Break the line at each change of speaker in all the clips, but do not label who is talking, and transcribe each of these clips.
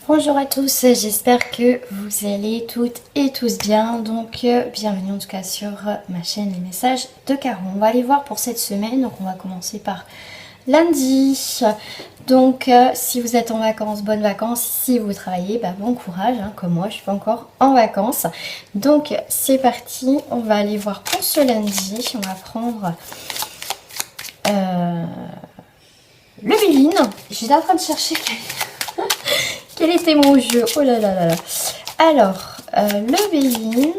Bonjour à tous, j'espère que vous allez toutes et tous bien. Donc bienvenue en tout cas sur ma chaîne Les Messages de Caro. On va aller voir pour cette semaine, donc on va commencer par lundi. Donc si vous êtes en vacances, bonnes vacances. Si vous travaillez, bon courage, hein, comme moi je suis pas encore en vacances. Donc c'est parti, on va aller voir pour ce lundi. On va prendre le Béline. J'étais en train de chercher quel était mon jeu. Oh là là là là. Alors, le Béline.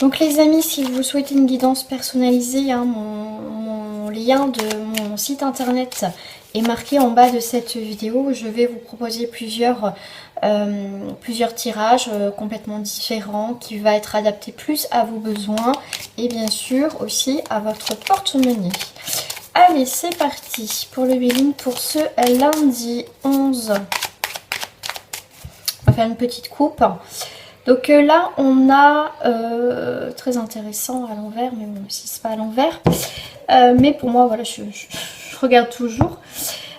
Donc les amis, si vous souhaitez une guidance personnalisée, hein, mon lien de mon site internet est marqué en bas de cette vidéo. Je vais vous proposer plusieurs tirages complètement différents qui va être adapté plus à vos besoins et bien sûr aussi à votre porte-monnaie. Allez, c'est parti pour le Béline pour ce lundi 11. On va faire une petite coupe. Donc là, on a, très intéressant à l'envers, mais bon, si c'est pas à l'envers. Mais pour moi, voilà, je regarde toujours.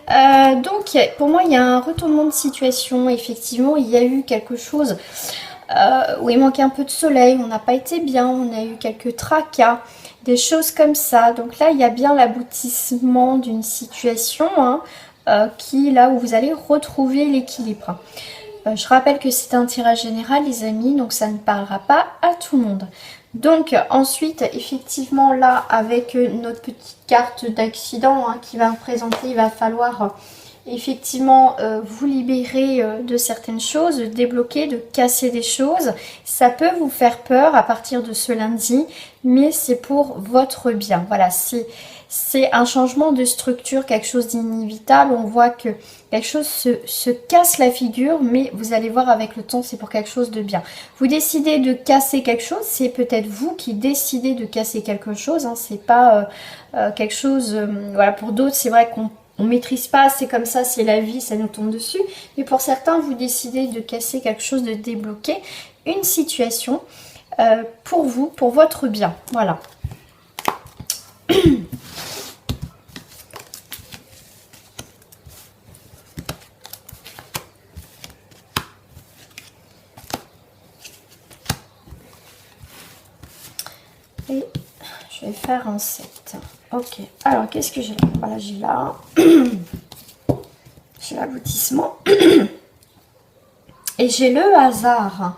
Donc, pour moi, il y a un retournement de situation. Effectivement, il y a eu quelque chose où il manquait un peu de soleil. On n'a pas été bien, on a eu quelques tracas. Des choses comme ça. Donc là, il y a bien l'aboutissement d'une situation là où vous allez retrouver l'équilibre. Je rappelle que c'est un tirage général, les amis, donc ça ne parlera pas à tout le monde. Donc ensuite, effectivement, là, avec notre petite carte d'accident qui va représenter, il va falloir effectivement vous libérer de certaines choses, de débloquer, de casser des choses. Ça peut vous faire peur à partir de ce lundi, mais c'est pour votre bien. Voilà, c'est un changement de structure, quelque chose d'inévitable. On voit que quelque chose se casse la figure, mais vous allez voir avec le temps, c'est pour quelque chose de bien. Vous décidez de casser quelque chose, c'est peut-être vous qui décidez de casser quelque chose. C'est pas quelque chose... voilà, pour d'autres, c'est vrai qu'on maîtrise pas, c'est comme ça, c'est la vie, ça nous tombe dessus. Mais pour certains, vous décidez de casser quelque chose, de débloquer une situation pour vous, pour votre bien. Voilà. Et je vais faire un 7. Ok, alors qu'est-ce que j'ai là? Voilà, j'ai là. J'ai l'aboutissement. Et j'ai le hasard.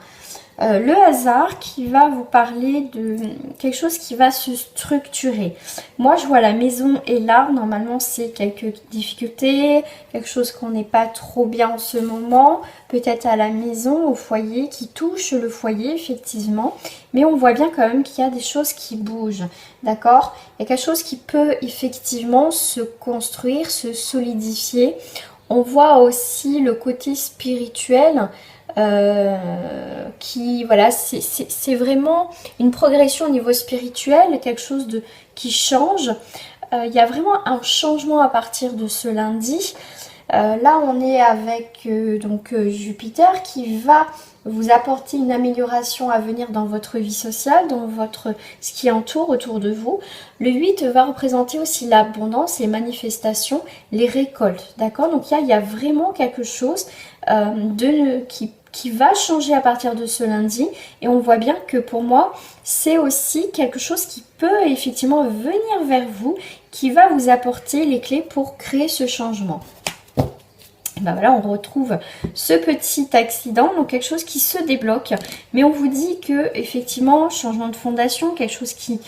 Le hasard qui va vous parler de quelque chose qui va se structurer. Moi, je vois la maison et l'arbre. Normalement, c'est quelques difficultés, quelque chose qu'on n'est pas trop bien en ce moment. Peut-être à la maison, au foyer, qui touche le foyer, effectivement. Mais on voit bien quand même qu'il y a des choses qui bougent. D'accord? Il y a quelque chose qui peut effectivement se construire, se solidifier. On voit aussi le côté spirituel. Voilà, c'est vraiment une progression au niveau spirituel, quelque chose qui change. Il y a vraiment un changement à partir de ce lundi. Là, on est avec Jupiter qui va vous apporter une amélioration à venir dans votre vie sociale, dans ce qui entoure autour de vous. Le 8 va représenter aussi l'abondance, les manifestations, les récoltes. D'accord? Donc il y a vraiment quelque chose qui va changer à partir de ce lundi. Et on voit bien que pour moi, c'est aussi quelque chose qui peut effectivement venir vers vous, qui va vous apporter les clés pour créer ce changement. Voilà, on retrouve ce petit accident, donc quelque chose qui se débloque. Mais on vous dit que effectivement, changement de fondation, quelque chose qui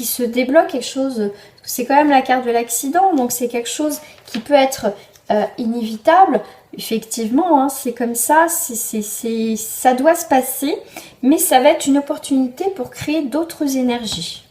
se débloque, quelque chose... C'est quand même la carte de l'accident, donc c'est quelque chose qui peut être inévitable. Effectivement, c'est comme ça, ça doit se passer, mais ça va être une opportunité pour créer d'autres énergies.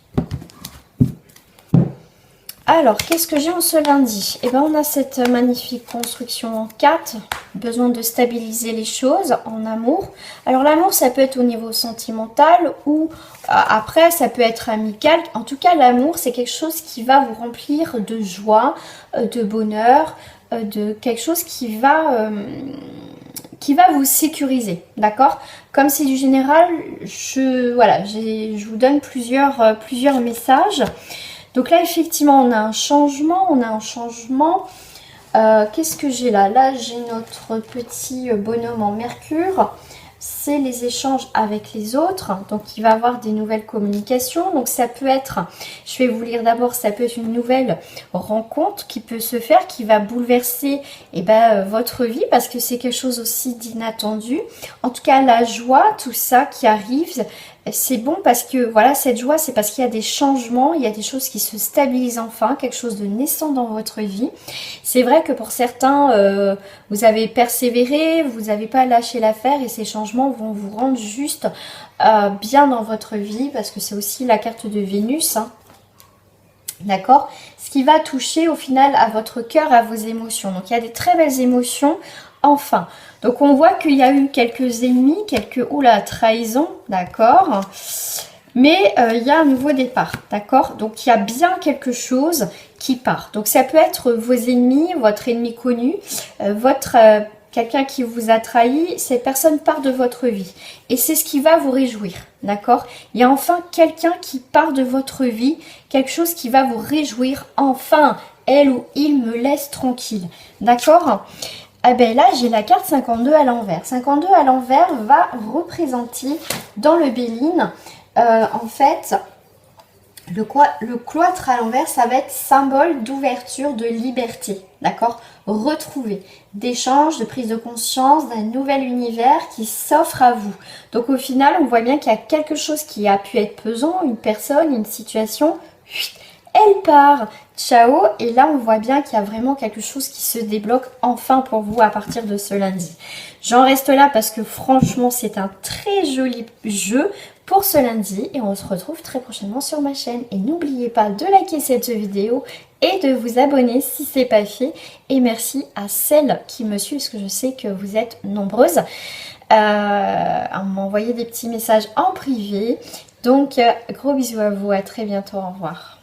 Alors, qu'est-ce que j'ai en ce lundi? On a cette magnifique construction en 4, besoin de stabiliser les choses en amour. Alors, l'amour, ça peut être au niveau sentimental ou après, ça peut être amical. En tout cas, l'amour, c'est quelque chose qui va vous remplir de joie, de bonheur, de quelque chose qui va vous sécuriser, d'accord? Comme c'est du général, je vous donne plusieurs messages. Donc là, effectivement, on a un changement, qu'est-ce que j'ai là? Là, j'ai notre petit bonhomme en mercure. C'est les échanges avec les autres. Donc, il va avoir des nouvelles communications. Donc, ça peut être, je vais vous lire d'abord, ça peut être une nouvelle rencontre qui peut se faire, qui va bouleverser votre vie parce que c'est quelque chose aussi d'inattendu. En tout cas, la joie, tout ça qui arrive, c'est bon parce que voilà, cette joie, c'est parce qu'il y a des changements, il y a des choses qui se stabilisent enfin, quelque chose de naissant dans votre vie. C'est vrai que pour certains, vous avez persévéré, vous n'avez pas lâché l'affaire et ces changements vont vous rendre juste bien dans votre vie parce que c'est aussi la carte de Vénus, hein. D'accord? Ce qui va toucher au final à votre cœur, à vos émotions. Donc il y a des très belles émotions. Enfin, donc on voit qu'il y a eu quelques ennemis, trahisons, d'accord? Mais il y a un nouveau départ, d'accord? Donc il y a bien quelque chose qui part. Donc ça peut être vos ennemis, votre ennemi connu, quelqu'un qui vous a trahi, cette personne part de votre vie. Et c'est ce qui va vous réjouir, d'accord? Il y a enfin quelqu'un qui part de votre vie, quelque chose qui va vous réjouir. Enfin, elle ou il me laisse tranquille, d'accord? Ah ben là, j'ai la carte 52 à l'envers. 52 à l'envers va représenter dans le Béline, en fait, le cloître à l'envers, ça va être symbole d'ouverture, de liberté, d'accord? Retrouver, d'échange, de prise de conscience, d'un nouvel univers qui s'offre à vous. Donc au final, on voit bien qu'il y a quelque chose qui a pu être pesant, une personne, une situation, elle part, ciao, et là on voit bien qu'il y a vraiment quelque chose qui se débloque enfin pour vous à partir de ce lundi. J'en reste là parce que franchement c'est un très joli jeu pour ce lundi et on se retrouve très prochainement sur ma chaîne. Et n'oubliez pas de liker cette vidéo et de vous abonner si ce n'est pas fait. Et merci à celles qui me suivent parce que je sais que vous êtes nombreuses à m'envoyer des petits messages en privé. Donc gros bisous à vous, à très bientôt, au revoir.